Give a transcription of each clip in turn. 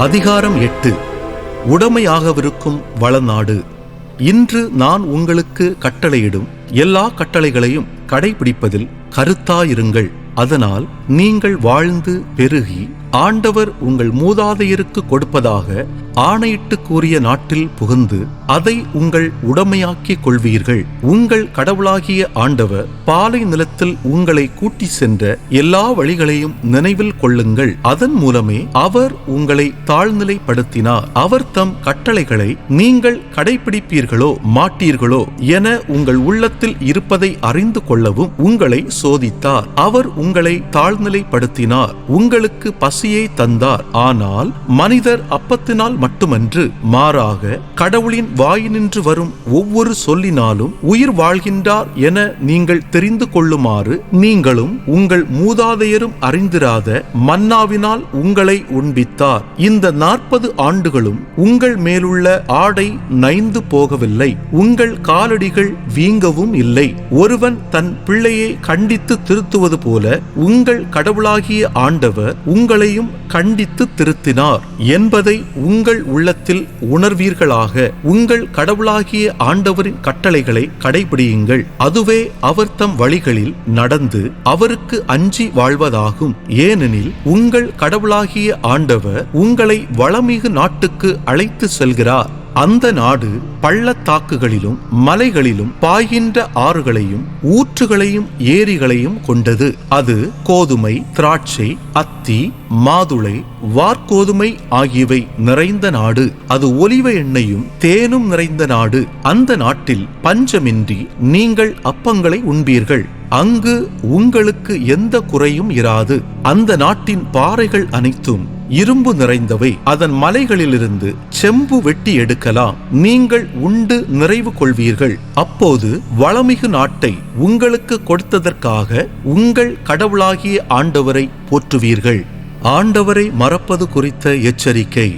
அதிகாரம் 8. உடமையாகவிருக்கும் வளநாடு. இன்று நான் உங்களுக்கு கட்டளையிடும் எல்லா கட்டளைகளையும் கடைபிடிப்பதில் கருத்தாயிருங்கள். அதனால் நீங்கள் வாழ்ந்து பெருகி ஆண்டவர் உங்கள் மூதாதையருக்கு கொடுப்பதாக ஆணையிட்டு கூறிய நாட்டில் புகுந்து அதை உங்கள் உடமையாக்கிக் கொள்வீர்கள். உங்கள் கடவுளாகிய ஆண்டவர் பாலை நிலத்தில் உங்களை கூட்டி சென்ற எல்லா வழிகளையும் நினைவில் கொள்ளுங்கள். அதன் மூலமே அவர் உங்களை தாழ்நிலைப்படுத்தினார். அவர் தம் கட்டளைகளை நீங்கள் கடைபிடிப்பீர்களோ மாட்டீர்களோ என உங்கள் உள்ளத்தில் இருப்பதை அறிந்து கொள்ளவும் உங்களை சோதித்தார். அவர் உங்களை தாழ்நிலைப்படுத்தினார், உங்களுக்கு பசியை தந்தார். ஆனால் மனிதர் அப்பத்தினால் மட்டுமன்று, மாறாக கடவுளின் வாயினின்று வரும் ஒவ்வொரு சொல்லினாலும் உயிர் வாழ்கின்றார் என நீங்கள் தெரிந்து கொள்ளுமாறு நீங்களும் உங்கள் மூதாதையரும் அறிந்திராத மன்னாவினால் உங்களை உண்பித்தார். இந்த 40 ஆண்டுகளும் உங்கள் மேலுள்ள ஆடை நைந்து போகவில்லை, உங்கள் காலடிகள் வீங்கவும் இல்லை. ஒருவன் தன் பிள்ளையை கண்டித்து திருத்துவது போல உங்கள் கடவுளாகிய ஆண்டவர் உங்களையும் கண்டித்து திருத்தினார் என்பதை உங்கள் உள்ளத்தில் உணர்வீர்களாக. உங்கள் கடவுளாகிய ஆண்டவரின் கட்டளைகளை கடைபிடியுங்கள். அதுவே அவர் தம் வழிகளில் நடந்து அவருக்கு அஞ்சி வாழ்வதாகும். ஏனெனில் உங்கள் கடவுளாகிய ஆண்டவர் உங்களை வளமிகு நாட்டுக்கு அழைத்து செல்கிறார். அந்த நாடு பள்ளத்தாக்குகளிலும் மலைகளிலும் பாய்கின்ற ஆறுகளையும் ஊற்றுகளையும் ஏரிகளையும் கொண்டது. அது கோதுமை, திராட்சை, அத்தி, மாதுளை, வார்கோதுமை ஆகியவை நிறைந்த நாடு. அது ஒலிவ எண்ணெயும் தேனும் நிறைந்த நாடு. அந்த நாட்டில் பஞ்சமின்றி நீங்கள் அப்பங்களை உண்பீர்கள். அங்கு உங்களுக்கு எந்த குறையும் இராது. அந்த நாட்டின் பாறைகள் அனைத்தும் இரும்பு நிறைந்தவை. அதன் மலைகளிலிருந்து செம்பு வெட்டி எடுக்கலாம். நீங்கள் உண்டு நிறைவு கொள்வீர்கள். அப்போது வளமிகு நாட்டை உங்களுக்கு கொடுத்ததற்காக உங்கள் கடவுளாகிய ஆண்டவரை போற்றுவீர்கள். ஆண்டவரை மறப்பது குறித்த எச்சரிக்கை.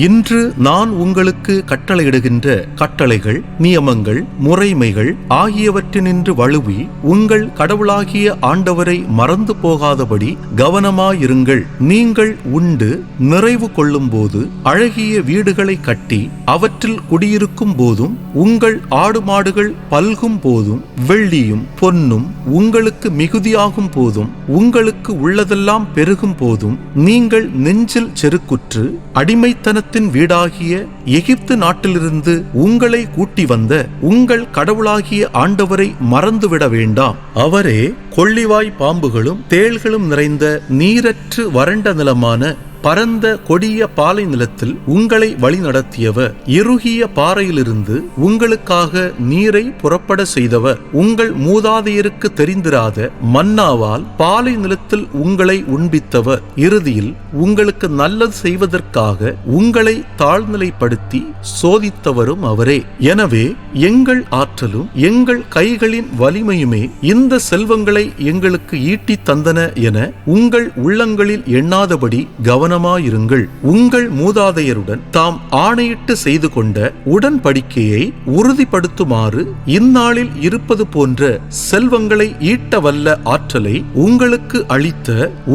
இன்று நான் உங்களுக்கு கட்டளையிடுகின்ற கட்டளைகள், நியமங்கள், முறைமைகள் ஆகியவற்றினின்று வழுவி உங்கள் கடவுளாகிய ஆண்டவரை மறந்து போகாதபடி கவனமாயிருங்கள். நீங்கள் உண்டு நிறைவு கொள்ளும் போது, அழகிய வீடுகளை கட்டி அவற்றில் குடியிருக்கும் போதும், உங்கள் ஆடு மாடுகள் பல்கும் போதும், வெள்ளியும் பொன்னும் உங்களுக்கு மிகுதியாகும் போதும், உங்களுக்கு உள்ளதெல்லாம் பெருகும் போதும், நீங்கள் நெஞ்சில் செருக்குற்று அடிமைத்தன வீடாகிய எகிப்து நாட்டிலிருந்து உங்களை கூட்டி வந்த உங்கள் கடவுளாகிய ஆண்டவரை மறந்துவிட வேண்டாம். அவரே கொள்ளிவாய் பாம்புகளும் தேள்களும் நிறைந்த நீரற்று வறண்ட நிலமான பரந்த கொடிய பாலை நிலத்தில் உங்களை வழி நடத்தியவர். இறுகிய பாறையிலிருந்து உங்களுக்காக நீரை புறப்பட செய்தவர். உங்கள் மூதாதையருக்கு தெரிந்திராத மன்னாவால் பாலை நிலத்தில் உங்களை உண்பித்தவர். இறுதியில் உங்களுக்கு நல்லது செய்வதற்காக உங்களை தாழ்நிலைப்படுத்தி சோதித்தவரும் அவரே. எனவே எங்கள் ஆற்றலும் எங்கள் கைகளின் வலிமையுமே இந்த செல்வங்களை எங்களுக்கு ஈட்டி தந்தன என உங்கள் உள்ளங்களில் எண்ணாதபடி கவனமாயிருங்கள். உங்கள் மூதாதையருடன் தாம் ஆணையிட்டு செய்து கொண்ட உடன்படிக்கையை உறுதிப்படுத்துமாறு இந்நாளில் இருப்பது போன்ற செல்வங்களை ஈட்ட வல்ல ஆற்றலை உங்களுக்கு அளித்த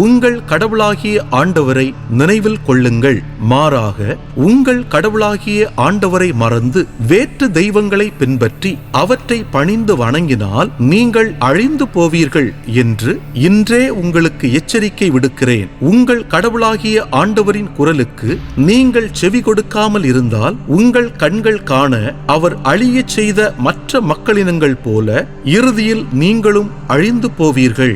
உங்கள் கடவுளாகிய ஆண்டவரை நினைவில் கொள்ளுங்கள். மாறாக உங்கள் கடவுளாகிய ஆண்டவரை மறந்து வேற்று தெய்வங்களை பின்பற்றி அவற்றை பணிந்து வணங்கினால் நீங்கள் அழிந்து போவீர்கள் என்று இன்றே உங்களுக்கு எச்சரிக்கை விடுக்கிறேன். உங்கள் கடவுளாகிய ஆண்டவரின் குரலுக்கு நீங்கள் செவி கொடுக்காமல் இருந்தால் உங்கள் கண்கள் காண அவர் அழியச் செய்த மற்ற மக்களினங்கள் போல இறுதியில் நீங்களும் அழிந்து போவீர்கள்.